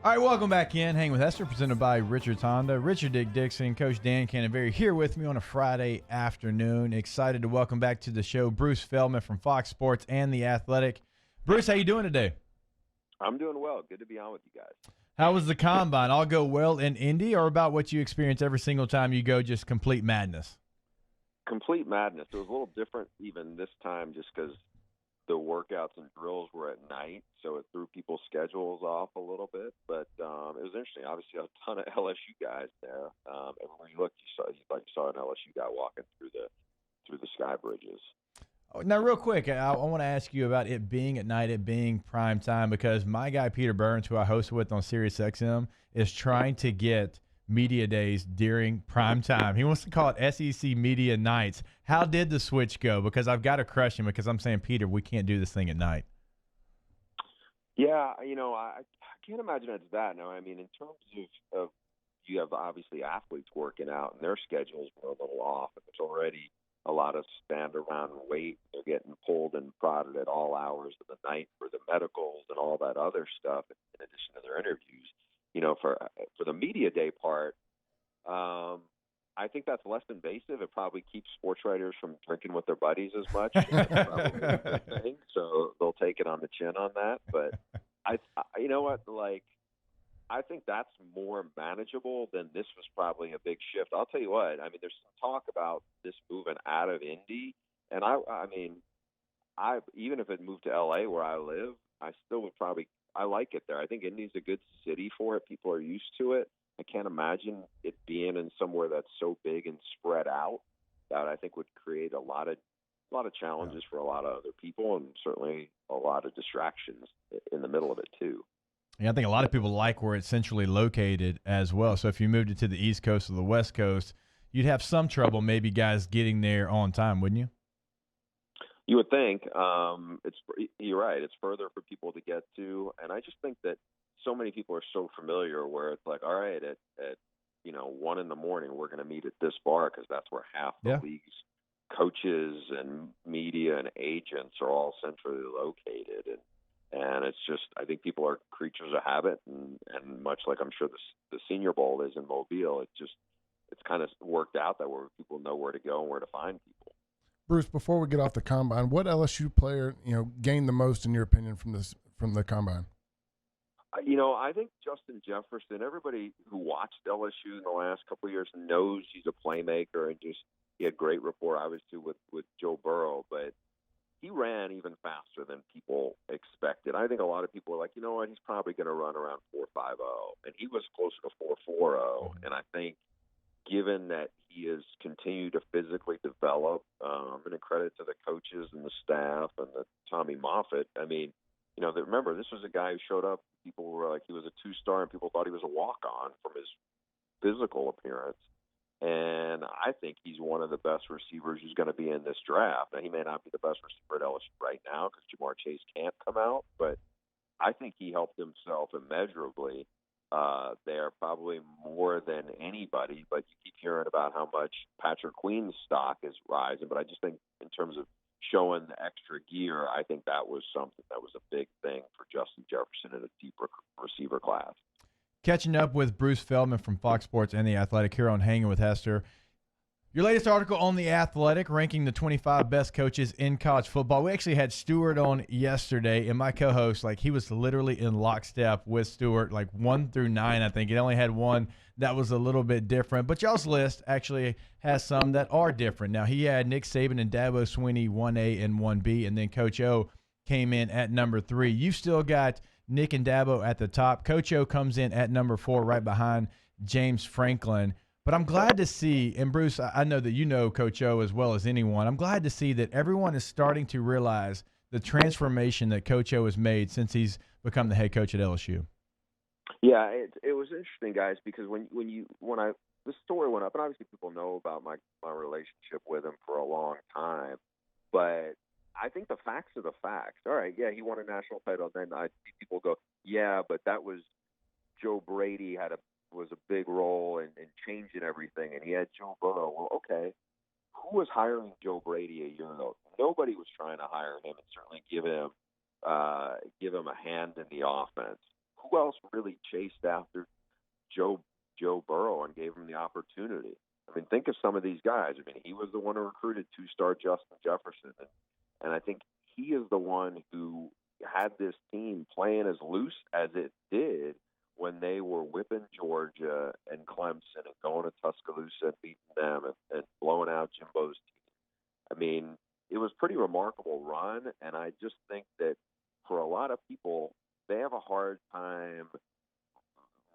All right, welcome back in. Hang with Esther, presented by Richard Honda. Richard Dick Dixon, Coach Dan Canterbury here with me on a Friday afternoon. Excited to welcome back to the show Bruce Feldman from Fox Sports and The Athletic. Bruce, how you doing today? I'm doing well. Good to be on with you guys. How was the combine? All go well in Indy, or about what you experience every single time you go, just complete madness? Complete madness. It was a little different even this time just because the workouts and drills were at night, so it threw people's schedules off a little bit. But it was interesting. Obviously, a ton of LSU guys there. Everywhere you looked, you saw an LSU guy walking through the sky bridges. Now, real quick, I want to ask you about it being at night, it being prime time, because my guy Peter Burns, who I hosted with on SiriusXM, is trying to get media days during prime time. He wants to call it SEC Media Nights. How did the switch go? Because I've got to crush him because I'm saying, Peter, we can't do this thing at night. Yeah, I can't imagine it's that. Now, I mean, in terms of you have obviously athletes working out, and their schedules were a little off, and there's already a lot of stand around and wait. They're getting pulled and prodded at all hours of the night for the medicals and all that other stuff, in addition to their interviews. For the media day part, I think that's less invasive. It probably keeps sports writers from drinking with their buddies as much. That's probably a good thing. So they'll take it on the chin on that. But you know what? Like, I think that's more manageable than this was probably a big shift. I'll tell you what. I mean, there's some talk about this moving out of Indy, and I mean, even if it moved to LA where I live, I still would probably. I like it there. I think Indy's a good city for it. People are used to it. I can't imagine it being in somewhere that's so big and spread out that I think would create a lot of challenges for a lot of other people, and certainly a lot of distractions in the middle of it too. Yeah, I think a lot of people like where it's centrally located as well. So if you moved it to the East Coast or the West Coast, you'd have some trouble maybe guys getting there on time, wouldn't you? You would think. You're right. It's further for people to get to, and I just think that so many people are so familiar where it's like, all right, at 1 in the morning, we're going to meet at this bar because that's where half the league's coaches and media and agents are all centrally located, and it's just, I think people are creatures of habit, and much like I'm sure the Senior Bowl is in Mobile, it's kind of worked out that where people know where to go and where to find people. Bruce, before we get off the combine, what LSU player gained the most in your opinion from the combine? I think Justin Jefferson. Everybody who watched LSU in the last couple of years knows he's a playmaker, and he had great rapport, obviously, with Joe Burrow, but he ran even faster than people expected. I think a lot of people were like, you know what, he's probably going to run around 4.50, and he was closer to 4.40, and I think given that he has continued to physically develop, and a credit to the coaches and the staff and the Tommy Moffitt. I mean, remember, this was a guy who showed up. People were like, he was a 2-star, and people thought he was a walk-on from his physical appearance. And I think he's one of the best receivers who's going to be in this draft. Now, he may not be the best receiver at LSU right now because Jamar Chase can't come out, but I think he helped himself immeasurably there, probably more than anybody. But you keep hearing about how much Patrick Queen's stock is rising. But I just think in terms of showing the extra gear, I think that was something that was a big thing for Justin Jefferson in a deep receiver class. Catching up with Bruce Feldman from Fox Sports and The Athletic here on Hanging with Hester. Your latest article on The Athletic, ranking the 25 best coaches in college football. We actually had Stewart on yesterday, and my co-host, he was literally in lockstep with Stewart, 1 through 9, I think. He only had one that was a little bit different. But y'all's list actually has some that are different. Now, he had Nick Saban and Dabo Swinney 1A and 1B, and then Coach O came in at number 3. You've still got Nick and Dabo at the top. Coach O comes in at number 4, right behind James Franklin. But I'm glad to see, and Bruce, I know that you know Coach O as well as anyone, I'm glad to see that everyone is starting to realize the transformation that Coach O has made since he's become the head coach at LSU. Yeah, it was interesting, guys, because when the story went up, and obviously people know about my relationship with him for a long time, but I think the facts are the facts. All right, yeah, he won a national title, and then I see people go, yeah, but that was Joe Brady was a big role in changing everything, and he had Joe Burrow. Well, okay, who was hiring Joe Brady a year ago? Nobody was trying to hire him and certainly give him a hand in the offense. who else really chased after Joe Burrow and gave him the opportunity? I mean, think of some of these guys. I mean, he was the one who recruited two-star Justin Jefferson, and I think he is the one who had this team playing as loose as it did when they were whipping Georgia and Clemson and going to Tuscaloosa and beating them and blowing out Jimbo's team. I mean, it was a pretty remarkable run, and I just think that for a lot of people, they have a hard time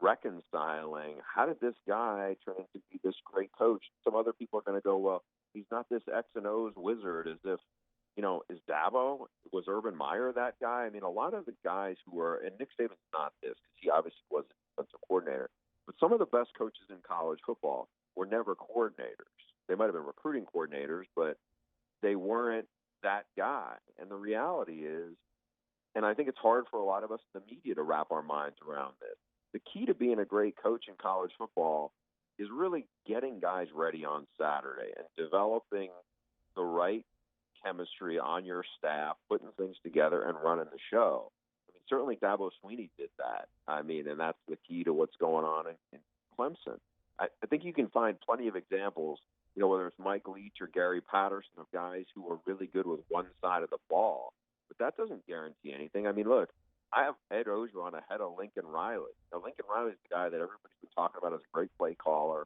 reconciling how did this guy turn into be this great coach. Some other people are going to go, well, he's not this X and O's wizard, as if, is Dabo, was Urban Meyer that guy? I mean, a lot of the guys who were, and Nick Saban's not this because he obviously wasn't a defensive coordinator, but some of the best coaches in college football were never coordinators. They might have been recruiting coordinators, but they weren't that guy. And the reality is, and I think it's hard for a lot of us in the media to wrap our minds around this, the key to being a great coach in college football is really getting guys ready on Saturday and developing the right chemistry on your staff, putting things together and running the show. I mean, certainly Dabo Swinney did that. I mean, and that's the key to what's going on in Clemson. I think you can find plenty of examples, whether it's Mike Leach or Gary Patterson, of guys who are really good with one side of the ball. But that doesn't guarantee anything. I mean, look, I have Ed Ogeron ahead of Lincoln Riley. Now, Lincoln Riley is the guy that everybody's been talking about as a great play caller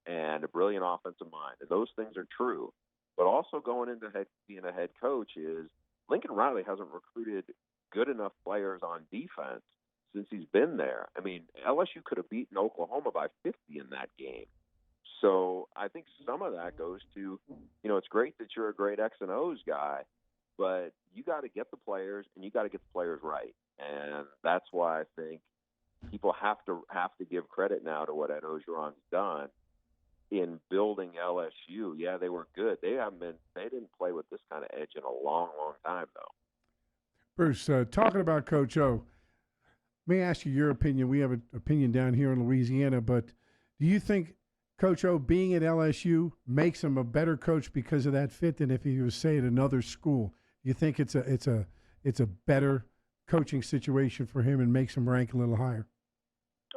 and a brilliant offensive mind. And those things are true. But also going into being a head coach is Lincoln Riley hasn't recruited good enough players on defense since he's been there. I mean, LSU could have beaten Oklahoma by 50 in that game. So I think some of that goes to, it's great that you're a great X and O's guy, but you got to get the players and you got to get the players right. And that's why I think people have to give credit now to what Ed Ogeron's done in building LSU. Yeah, they were good. They didn't play with this kind of edge in a long, long time, though. Bruce, talking about Coach O, let me ask you your opinion. We have an opinion down here in Louisiana, but do you think Coach O being at LSU makes him a better coach because of that fit than if he was, say, at another school? Do you think it's a better coaching situation for him and makes him rank a little higher?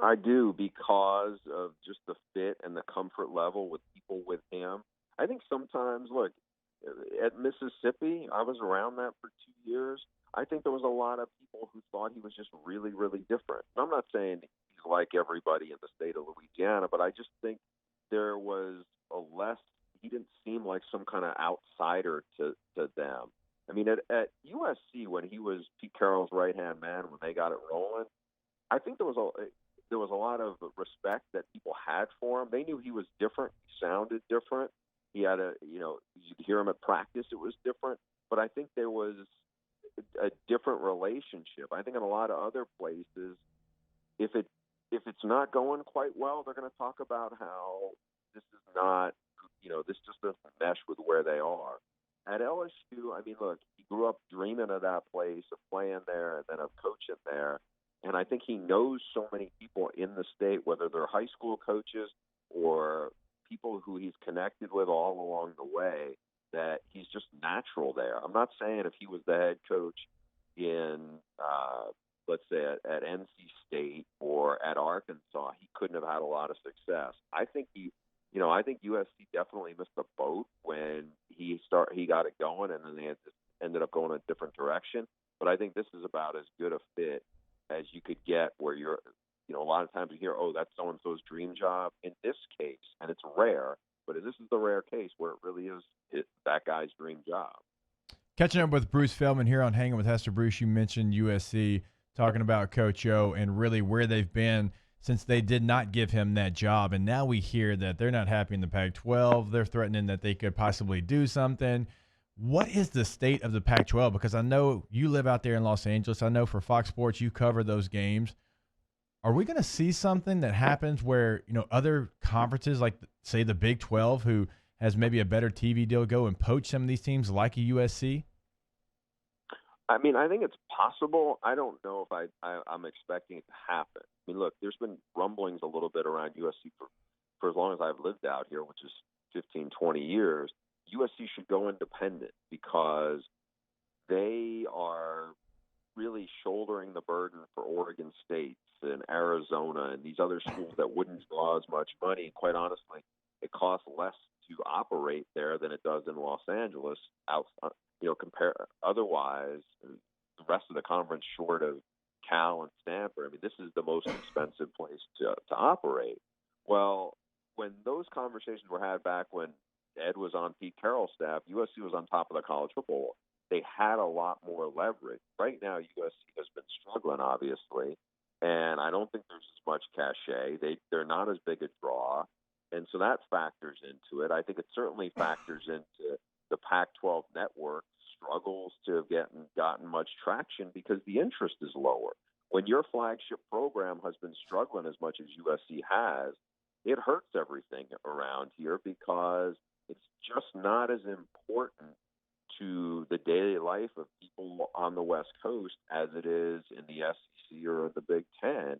I do, because of just the fit and the comfort level with people with him. I think sometimes, look, at Mississippi, I was around that for 2 years. I think there was a lot of people who thought he was just really, really different. And I'm not saying he's like everybody in the state of Louisiana, but I just think there was he didn't seem like some kind of outsider to them. I mean, at USC, when he was Pete Carroll's right-hand man, when they got it rolling, I think there was a lot of respect that people had for him. They knew he was different. He sounded different. He had you'd hear him at practice. It was different. But I think there was a different relationship. I think in a lot of other places, if it's not going quite well, they're going to talk about how this is not, this just doesn't mesh with where they are. At LSU, I mean, look, he grew up dreaming of that place, of playing there, and then of coaching there. And I think he knows so many people in the state, whether they're high school coaches or people who he's connected with all along the way, that he's just natural there. I'm not saying if he was the head coach in, let's say, at NC State or at Arkansas, he couldn't have had a lot of success. I think I think USC definitely missed the boat when he got it going, and then they ended up going a different direction. But I think this is about as good a fit as you could get, where you're, a lot of times you hear, oh, that's so-and-so's dream job. In this case, and it's rare, but this is the rare case where it really is that guy's dream job. Catching up with Bruce Feldman here on Hanging with Hester. Bruce, you mentioned USC, talking about Coach O and really where they've been since they did not give him that job. And now we hear that they're not happy in the Pac-12. They're threatening that they could possibly do something. What is the state of the Pac-12? Because I know you live out there in Los Angeles. I know for Fox Sports you cover those games. Are we going to see something that happens where, other conferences like, say, the Big 12, who has maybe a better TV deal, go and poach some of these teams like a USC? I mean, I think it's possible. I don't know if I'm expecting it to happen. I mean, look, there's been rumblings a little bit around USC for as long as I've lived out here, which is 15, 20 years. USC should go independent because they are really shouldering the burden for Oregon State and Arizona and these other schools that wouldn't draw as much money. And quite honestly, it costs less to operate there than it does in Los Angeles. Compare otherwise, the rest of the conference, short of Cal and Stanford, I mean, this is the most expensive place to operate. Well, when those conversations were had back when Ed was on Pete Carroll's staff, USC was on top of the college football. They had a lot more leverage. Right now, USC has been struggling, obviously, and I don't think there's as much cachet. They're not as big a draw, and so that factors into it. I think it certainly factors into the Pac-12 network struggles to have gotten much traction because the interest is lower. When your flagship program has been struggling as much as USC has, it hurts everything around here because it's just not as important to the daily life of people on the West Coast as it is in the SEC or the Big Ten.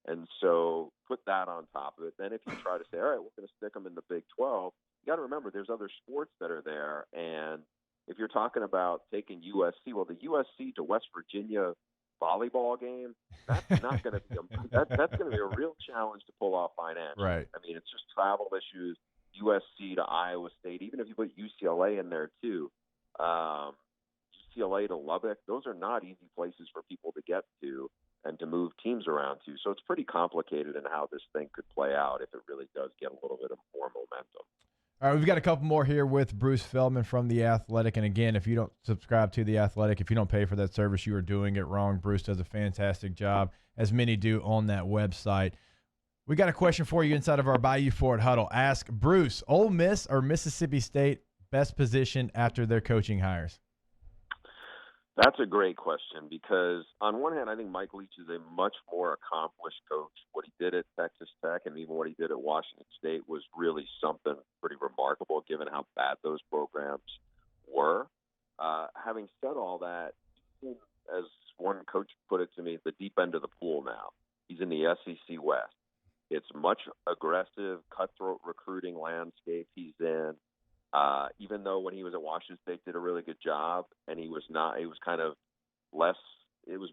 And so put that on top of it. Then if you try to say, all right, we're going to stick them in the Big 12, you got to remember there's other sports that are there. And if you're talking about taking USC, well, the USC to West Virginia volleyball game, that's not going to be that's going to be a real challenge to pull off financially. Right. I mean, it's just travel issues. USC to Iowa State, even if you put UCLA in there too, UCLA to Lubbock, those are not easy places for people to get to and to move teams around to. So it's pretty complicated in how this thing could play out if it really does get a little bit of more momentum. All right, we've got a couple more here with Bruce Feldman from The Athletic. And again, if you don't subscribe to The Athletic, if you don't pay for that service, you are doing it wrong. Bruce does a fantastic job, as many do on that website. We got a question for you inside of our Bayou Ford Huddle. Ask Bruce, Ole Miss or Mississippi State best position after their coaching hires? That's a great question because on one hand, I think Mike Leach is a much more accomplished coach. What he did at Texas Tech and even what he did at Washington State was really something pretty remarkable given how bad those programs were. Having said all that, as one coach put it to me, the deep end of the pool now. He's in the SEC West. It's much aggressive, cutthroat recruiting landscape he's in. Even though when he was at Washington State did a really good job, and it was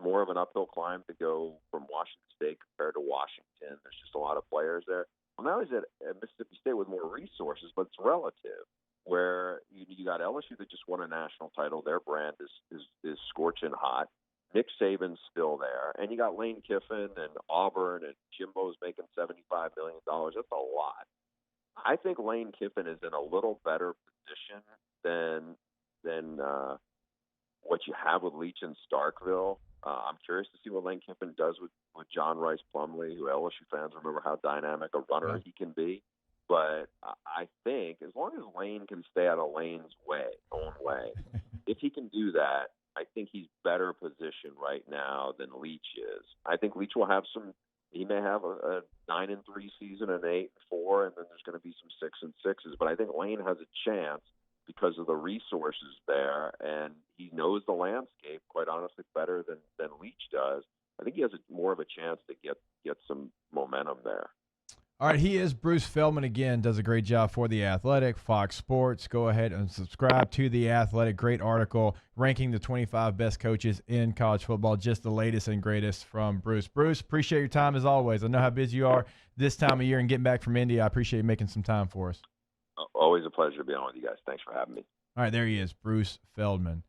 more of an uphill climb to go from Washington State compared to Washington. There's just a lot of players there. Well, now he's at Mississippi State with more resources, but it's relative. Where you got LSU that just won a national title, their brand is scorching hot. Nick Saban's still there, and you got Lane Kiffin and Auburn, and Jimbo's making $75 million. That's a lot. I think Lane Kiffin is in a little better position than what you have with Leach and Starkville. I'm curious to see what Lane Kiffin does with John Rice Plumlee, who LSU fans remember how dynamic a runner he can be. But I think as long as Lane can stay out of Lane's own way, if he can do that, I think he's better positioned right now than Leach is. I think Leach will have he may have a 9-3 season, an 8-4, and then there's going to be some 6-6s. But I think Lane has a chance because of the resources there, and he knows the landscape, quite honestly, better than Leach does. I think he has more of a chance to get some momentum there. All right, he is Bruce Feldman again, does a great job for The Athletic, Fox Sports. Go ahead and subscribe to The Athletic. Great article ranking the 25 best coaches in college football. Just the latest and greatest from Bruce. Bruce, appreciate your time as always. I know how busy you are this time of year and getting back from India. I appreciate you making some time for us. Always a pleasure to be on with you guys. Thanks for having me. All right, there he is, Bruce Feldman.